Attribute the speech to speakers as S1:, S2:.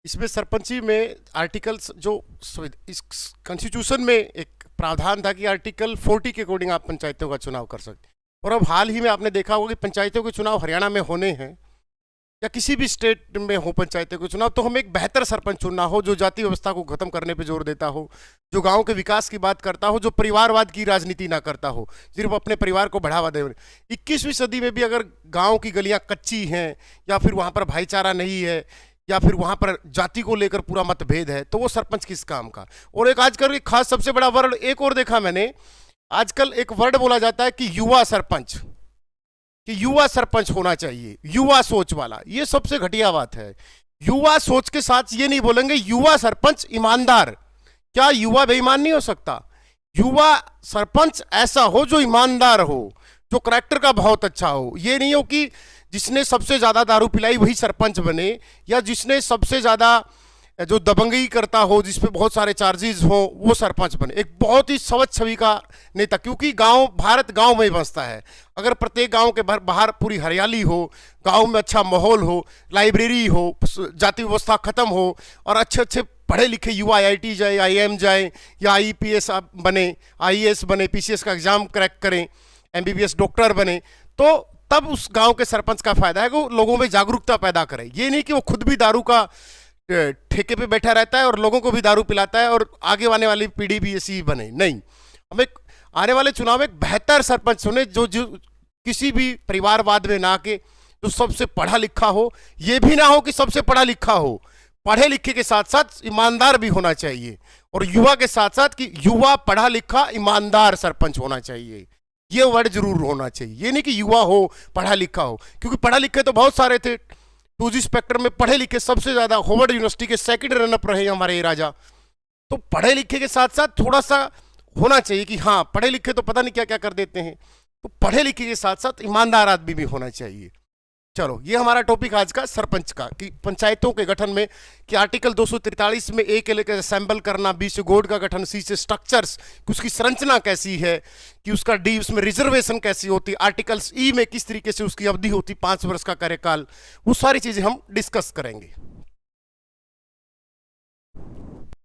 S1: इसमें सरपंची में आर्टिकल्स जो इस कॉन्स्टिट्यूशन में एक प्रावधान था कि आर्टिकल 40 के अकॉर्डिंग आप पंचायतों का चुनाव कर सकते हैं। और अब हाल ही में आपने देखा होगा कि पंचायतों के चुनाव हरियाणा में होने हैं या किसी भी स्टेट में हो पंचायतों के चुनाव, तो हमें एक बेहतर सरपंच चुनना हो जो जाति व्यवस्था को खत्म करने पे जोर देता हो, जो गांव के विकास की बात करता हो, जो परिवारवाद की राजनीति ना करता हो, सिर्फ अपने परिवार को बढ़ावा दे। 21वीं सदी में भी अगर गांव की गलियां कच्ची हैं या फिर वहां पर भाईचारा नहीं है या फिर वहां पर जाति को लेकर पूरा मतभेद है, तो वो सरपंच किस काम का। और एक आजकल एक खास सबसे बड़ा वर्ड एक और देखा मैंने, आजकल एक वर्ड बोला जाता है कि युवा सरपंच, कि युवा सरपंच होना चाहिए, युवा सोच वाला। ये सबसे घटिया बात है। युवा सोच के साथ ये नहीं बोलेंगे युवा सरपंच ईमानदार। क्या युवा बेईमान नहीं हो सकता? युवा सरपंच ऐसा हो जो ईमानदार हो, जो करैक्टर का बहुत अच्छा हो। ये नहीं हो कि जिसने सबसे ज्यादा दारू पिलाई वही सरपंच बने, या जिसने सबसे ज्यादा जो दबंगई करता हो, जिसपे बहुत सारे चार्जेस हो, वो सरपंच बने। एक बहुत ही स्वच्छ छवि का नेता, क्योंकि गांव, भारत गांव में बसता है। अगर प्रत्येक गांव के बाहर पूरी हरियाली हो, गांव में अच्छा माहौल हो, लाइब्रेरी हो, जाति व्यवस्था खत्म हो और अच्छे अच्छे पढ़े लिखे युवा आईआईटी जाए, आईएम जाए या आईपीएस बने, आईएएस बने, पीसीएस का एग्जाम क्रैक करें, एमबीबीएस डॉक्टर बने, तो तब उस गांव के सरपंच का फायदा है कि वो लोगों में जागरूकता पैदा करे। ये नहीं कि वो खुद भी दारू का ठेके पे बैठा रहता है और लोगों को भी दारू पिलाता है और आगे आने वाली पीढ़ी भी ऐसी बने। नहीं, हमें आने वाले चुनाव में एक बेहतर सरपंच चुने जो किसी भी परिवारवाद में ना आके, जो सबसे पढ़ा लिखा हो। ये भी ना हो कि सबसे पढ़ा लिखा हो, पढ़े लिखे के साथ साथ ईमानदार भी होना चाहिए। और युवा के साथ साथ कि युवा पढ़ा लिखा ईमानदार सरपंच होना चाहिए। ये वर्ड जरूर होना चाहिए। ये नहीं कि युवा हो पढ़ा लिखा हो, क्योंकि पढ़ा लिखे तो बहुत सारे थे। 2G स्पेक्ट्रम में पढ़े लिखे सबसे ज्यादा हार्वर्ड यूनिवर्सिटी के सेकंड रनअप रहे हमारे राजा। तो पढ़े लिखे के साथ साथ थोड़ा सा होना चाहिए कि हाँ, पढ़े लिखे तो पता नहीं क्या क्या कर देते हैं, तो पढ़े लिखे के साथ साथ ईमानदार आदमी भी होना चाहिए। चलो, ये हमारा टॉपिक आज का सरपंच का, कि पंचायतों के गठन में कि आर्टिकल 243 में ए के लेकर असेंबल करना, बी से गोड का गठन, सी से स्ट्रक्चर्स, कि उसकी संरचना कैसी है, कि उसका डी, उसमें रिजर्वेशन कैसी होती, आर्टिकल्स ई में किस तरीके से उसकी अवधि होती 5 वर्ष का कार्यकाल, वो सारी चीजें हम डिस्कस करेंगे।